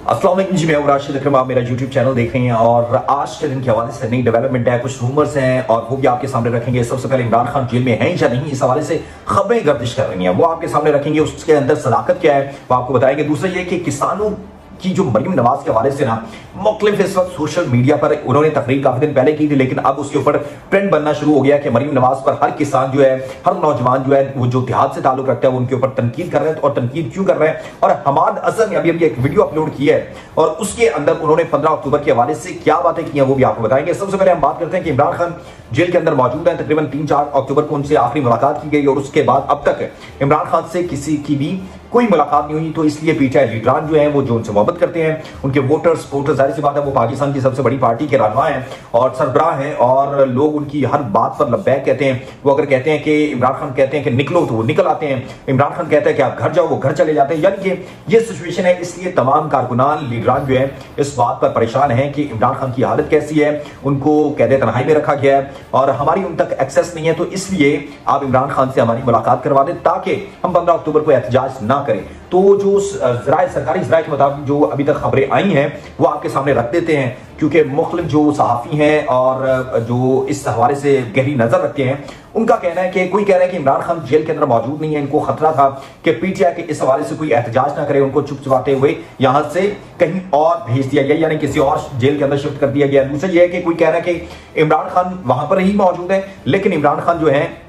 अस्सलाम वालेकुम जी, मैं हूं राशिद अकरम। आप मेरा यूट्यूब चैनल देख रहे हैं और आज के दिन के हवाले से नई डेवलपमेंट है, कुछ रूमर्स हैं और वो भी आपके सामने रखेंगे। सबसे पहले इमरान खान जेल में हैं या नहीं, इस हवाले से खबरें गर्दिश कर रही हैं, वो आपके सामने रखेंगे। उसके अंदर सदाकत क्या है वो आपको बताएंगे। दूसरा ये कि किसानों की जो मरीम नवाज के हवाले से ना मुख्तलिफ इस वक्त सोशल मीडिया पर उन्होंने तकरीर काफी दिन पहले की थी, लेकिन अब उसके ऊपर ट्रेंड बनना शुरू हो गया कि मरीम नवाज पर हर किसान जो है, हर नौजवान जो है, वो जो देहात से ताल्लुक रखता है, वो उनके ऊपर तनकीद कर रहे हैं। और तनकीद क्यों कर रहे हैं? और हमाद अजहर ने अभी एक वीडियो अपलोड की है और उसके अंदर उन्होंने 15 अक्टूबर के हवाले से क्या बातें की हैं वो भी आपको बताएंगे। सबसे पहले हम बात करते हैं कि इमरान खान जेल के अंदर मौजूद है। तकरीबन 3-4 अक्टूबर को उनसे आखिरी मुलाकात की गई और उसके बाद अब तक इमरान खान से किसी की भी कोई मुलाकात नहीं हुई। तो इसलिए पीटीआई लीडरान जो है वो जो उनसे मोहब्बत करते हैं, उनके वोटर्स जाहिर सी बात है वो पाकिस्तान की सबसे बड़ी पार्टी के रहनुमा हैं और सरबराह हैं और लोग उनकी हर बात पर लब्बैक कहते हैं। वो अगर कहते हैं कि इमरान खान कहते हैं कि निकलो तो वो निकल आते हैं, इमरान खान कहते हैं कि आप घर जाओ वो घर चले जाते हैं। यानी कि ये सिचुएशन है। इसलिए तमाम कारकुनान लीडरान जो है इस बात पर परेशान हैं कि इमरान खान की हालत कैसी है, उनको कैद तन्हाई में रखा गया है और हमारी उन तक एक्सेस नहीं है। तो इसलिए आप इमरान खान से हमारी मुलाकात करवा दें ताकि हम 15 अक्टूबर को एहतजाज ना करें। तो जो सरकारी ज़राए के मुताबिक जो अभी तक खबरें आई हैं वो आपके सामने रख देते हैं, क्योंकि मुख्तलिफ जो सहाफ़ी हैं और जो इस हवाले से गहरी नजर रखते हैं उनका कहना है कि कोई कह रहा है कि इमरान खान जेल के अंदर मौजूद नहीं है, इनको खतरा था कि पीटीआई के इस हवाले से कोई एहतजाज ना करे, उनको चुप चुपाते हुए यहां से कहीं और भेज दिया गया, यानी किसी और जेल के अंदर शिफ्ट कर दिया गया। दूसरा यह है कि कोई कह रहा है कि इमरान खान वहां पर ही मौजूद है, लेकिन इमरान खान जो है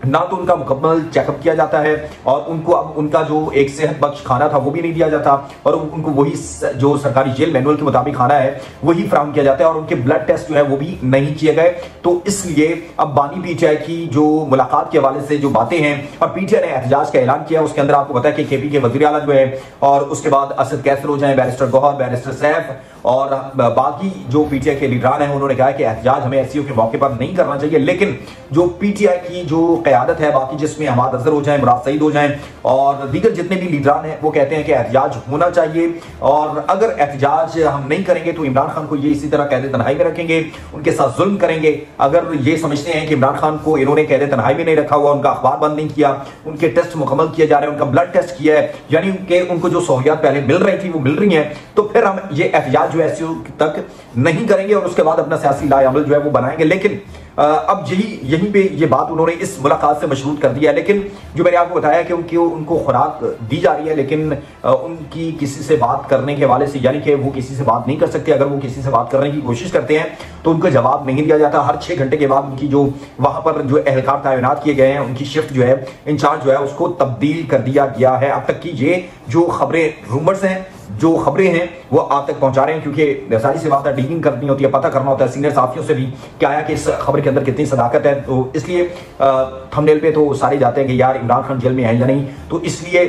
ना तो उनका मुकम्मल चेकअप किया जाता है और उनको अब उनका जो एक सेहत बख्श खाना था वो भी नहीं दिया जाता और उनको वही जो सरकारी जेल मैनुअल के मुताबिक खाना है वही फराहम किया जाता है और उनके ब्लड टेस्ट जो है वो भी नहीं किए गए। तो इसलिए अब बानी पीटीआई की जो मुलाकात के हवाले से जो बातें हैं और पीटीआई ने एहतजाज का ऐलान किया, उसके अंदर आपको पता है कि केपी के वज़ीर आला जो है और उसके बाद असद कैसर हो जाए, बैरिस्टर गौहर, बैरिस्टर सैफ और बाकी जो पीटीआई के लीडरान हैं उन्होंने कहा कि एहतजाज हमें एससीओ के मौके पर नहीं करना चाहिए। लेकिन जो पीटीआई की जो क़यादत है बाकी, जिसमें हमाद अजहर हो जाए, मुराद सईद हो जाए और दीगर जितने भी लीडरान हैं, वो कहते हैं कि एहतजाज होना चाहिए और अगर एहतजाज हम नहीं करेंगे तो इमरान खान को ये इसी तरह कैद तन्हाई में रखेंगे, उनके साथ जुल्म करेंगे। अगर ये समझते हैं कि इमरान खान को इन्होंने कैद तन्हाई में नहीं रखा हुआ, उनका अखबार बंद नहीं किया, उनके टेस्ट मुकम्मल किए जा रहे हैं, उनका ब्लड टेस्ट किया है, यानी कि उनको जो सहूलियात पहले मिल रही थी वो मिल रही है, तो फिर हम ये एहतजाज जो एससीओ तक नहीं करेंगे और उसके बाद अपना सियासी लाएअमल जो है वो बनाएंगे। लेकिन अब यहीं पे ये बात उन्होंने इस मुलाकात से मशरूत कर दिया है। लेकिन जो मैंने आपको बताया कि उनको खुराक दी जा रही है, लेकिन उनकी किसी से बात करने के हवाले से, यानी कि वो किसी से बात नहीं कर सकते। अगर वो किसी से बात करने की कोशिश करते हैं तो उनको जवाब नहीं दिया जाता। हर 6 घंटे के बाद उनकी जो वहां पर जो एहलकार तैनात किए गए हैं, उनकी शिफ्ट जो है, इंचार्ज जो है, उसको तब्दील कर दिया गया है। अब तक की ये जो खबरें, रूमर्स हैं, जो खबरें हैं वो आप तक पहुंचा रहे हैं, क्योंकि सारी सी बात डीलिंग करनी होती है, पता करना होता है सीनियर साथियों से भी क्या है कि इस खबर के अंदर कितनी सदाकत है। तो इसलिए थंबनेल पे तो सारे जाते हैं कि यार इमरान खान जेल में है या नहीं, तो इसलिए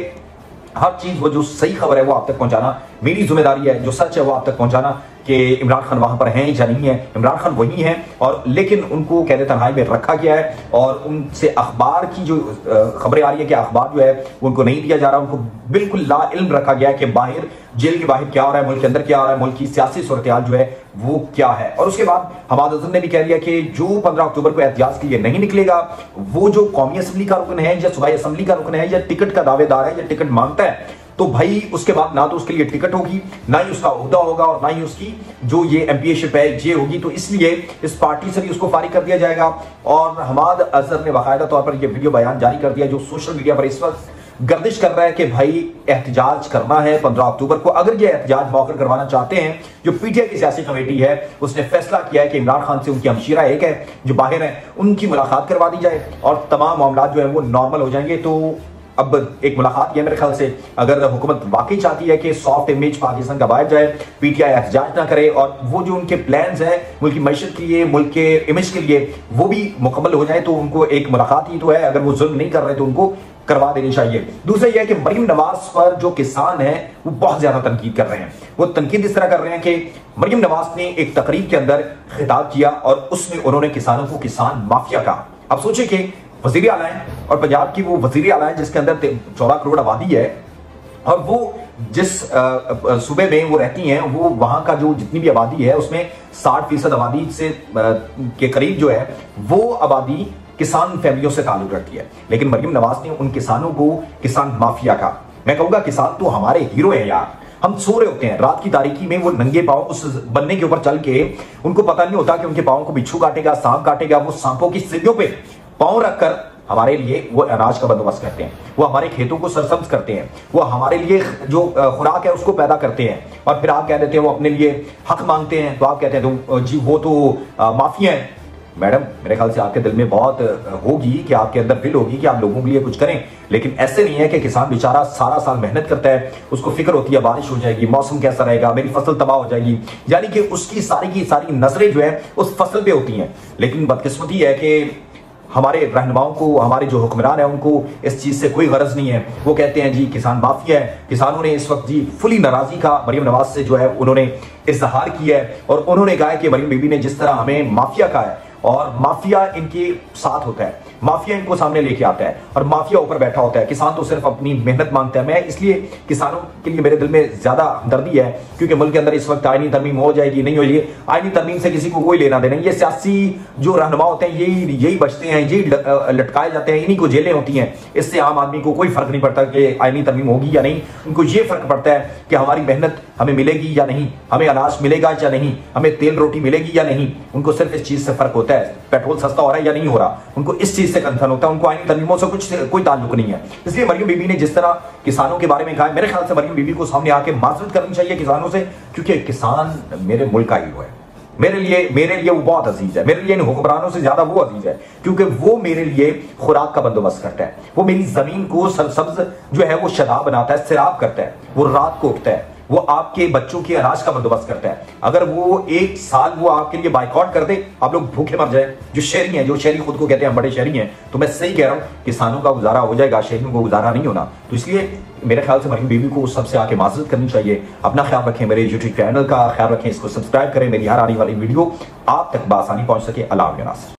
हर चीज वो जो सही खबर है वो आप तक पहुंचाना मेरी जिम्मेदारी है, जो सच है वो आप तक पहुंचाना कि इमरान खान वहां पर हैं या नहीं है। इमरान खान वही हैं और लेकिन उनको कैद तन्हाई में रखा गया है और उनसे अखबार की जो खबरें आ रही है कि अखबार जो है उनको नहीं दिया जा रहा, उनको बिल्कुल ला इल्म रखा गया है कि बाहर जेल के बाहर क्या हो रहा है, मुल्क के अंदर क्या हो रहा है, मुल्क की सियासी सूरत-ए-हाल जो है वो क्या है। और उसके बाद हमाद अजहर ने भी कह दिया कि जो 15 अक्टूबर को एहतजाज के लिए नहीं निकलेगा, वो जो कौमी असम्बली का रुकन है या सूबाई असम्बली का रुकन है या टिकट का दावेदार है या टिकट मांगता है, तो भाई उसके बाद ना तो उसके लिए टिकट होगी, ना ही उसका ओहदा होगा और ना ही उसकी जो ये एमपीएशिप है ये होगी। तो इसलिए इस पार्टी से भी उसको फारिग कर दिया जाएगा। और हमाद अजहर ने बाकायदा तौर पर यह वीडियो बयान जारी कर दिया जो सोशल मीडिया पर इस वक्त गर्दिश कर रहा है कि भाई एहतजाज करना है 15 अक्टूबर को। अगर ये एहतजाज मौखर करवाना चाहते हैं, जो पीटीआई की सियासी कमेटी है उसने फैसला किया है कि इमरान खान से उनकी हमशीरा एक है जो बाहर है, उनकी मुलाकात करवा दी जाए और तमाम मामला जो है वो नॉर्मल हो जाएंगे। तो अब एक मुलाकात है मेरे ख्याल से, अगर हुकूमत वाकई चाहती है कि सॉफ्ट इमेज पाकिस्तान का बाहर जाए, पीटीआई एहतजाज ना करे और वो जो उनके प्लान्स हैं मुल्क की मैशत के लिए, मुल्क के इमेज के लिए, वो भी मुकम्मल हो जाए, तो उनको एक मुलाकात ही तो है। अगर वो जुल्म नहीं कर रहे तो उनको करवा देनी चाहिए। दूसरा यह है कि मरीम नवाज पर जो किसान है वो बहुत ज्यादा तनकीद कर रहे हैं। वो तनकीद इस तरह कर रहे हैं कि मरीम नवाज ने एक तकरीर के अंदर खिताब किया और उसमें उन्होंने किसानों को किसान माफिया कहा। अब सोचिए कि वजीर आला है और पंजाब की वो वजीर आला है जिसके अंदर 14 करोड़ आबादी है और वो जिस सूबे में वो रहती हैं, वो वहां का जो जितनी भी आबादी है उसमें 60% आबादी से के करीब जो है वो आबादी किसान फैमिलियों से ताल्लुक रखती है। लेकिन मरीम नवाज ने उन किसानों को किसान माफिया कहा। मैं कहूंगा किसान तो हमारे हीरो हैं यार। हम सो रहे होते हैं रात की तारीकी में, वो नंगे पांव उस बन्ने के ऊपर चल के, उनको पता नहीं होता कि उनके पांव को बिच्छू काटेगा, सांप काटेगा। वो सांपों की सीढ़ियों पे पांव रखकर हमारे लिए वो अनाज का बंदोबस्त करते हैं, वो हमारे खेतों को सरसब्ज करते हैं, वो हमारे लिए जो खुराक है उसको पैदा करते हैं। और फिर आप कह देते हैं वो अपने लिए हक मांगते हैं, तो आप कहते हैं तो जी वो तो माफिया है। मैडम, मेरे ख्याल से आपके दिल में बहुत होगी कि आपके अंदर फील होगी कि आप लोगों के लिए कुछ करें, लेकिन ऐसे नहीं है कि किसान बेचारा सारा साल मेहनत करता है, उसको फिक्र होती है बारिश हो जाएगी, मौसम कैसा रहेगा, मेरी फसल तबाह हो जाएगी, यानी कि उसकी सारी की सारी नजरें जो है उस फसल पे होती हैं। लेकिन बदकिस्मती है कि हमारे रहनुमाओं को, हमारे जो हुक्मरान है, उनको इस चीज से कोई गरज नहीं है। वो कहते हैं जी किसान माफिया है। किसानों ने इस वक्त जी फुली नाराजगी का मरियम नवाज से जो है उन्होंने इजहार किया है, और उन्होंने कहा है कि मरियम बीबी ने जिस तरह हमें माफिया कहा है, और माफिया इनके साथ होता है, माफिया इनको सामने लेके आता है, और माफिया ऊपर बैठा होता है। किसान तो सिर्फ अपनी मेहनत मांगता है। मैं इसलिए किसानों के लिए मेरे दिल में ज्यादा हमदर्दी है, क्योंकि मुल्क के अंदर इस वक्त आईनी तरमीम हो जाएगी, नहीं होगी, आईनी तरमीम से किसी को कोई लेना देना। ये सियासी जो रहनुमा होते हैं यही बचते हैं, यही लटकाए जाते हैं, इन्हीं को जेलें होती हैं। इससे आम आदमी को कोई फर्क नहीं पड़ता कि आईनी तरमीम होगी या नहीं। उनको ये फर्क पड़ता है कि हमारी मेहनत हमें मिलेगी या नहीं, हमें अनाज मिलेगा या नहीं, हमें तेल रोटी मिलेगी या नहीं। उनको सिर्फ इस चीज से फर्क होता है, पेट्रोल सस्ता हो रहा है या नहीं हो रहा, उनको इस चीज से कंसर्न होता है। उनको आईनी तरमीमों से कोई ताल्लुक नहीं है। इसलिए मरियम बीबी ने जिस तरह किसानों के बारे में कहा, मेरे ख्याल से मरियम बीबी को सामने आके माजरत करनी चाहिए किसानों से, क्योंकि किसान मेरे मुल्क का हीरो है। मेरे लिए वो बहुत अजीज है। मेरे लिए इन हुक्मरानों से ज्यादा वो अजीज है, क्योंकि वो मेरे लिए खुराक का बंदोबस्त करता है। वो मेरी जमीन को सरसब्ज जो है वो शदाब बनाता है, सिराब करता है, वो रात को उठता है, वो आपके बच्चों के अनाज का बंदोबस्त करता है। अगर वो एक साल वो आपके लिए बाइकआउट कर दे, आप लोग भूखे मर जाए। जो शहरी हैं, जो शहरी खुद को कहते हैं हम बड़े शहरी हैं, तो मैं सही कह रहा हूं, किसानों का गुजारा हो जाएगा, शहरियों को गुजारा नहीं होना। तो इसलिए मेरे ख्याल से मरियम बीबी को सबसे आके माजरत करनी चाहिए। अपना ख्याल रखें, मेरे यूट्यूब चैनल का ख्याल रखें, इसको सब्सक्राइब करें, मेरी हर आने वाली वीडियो आप तक बआसानी पहुंच सके। अल्लाह हाफ़िज़।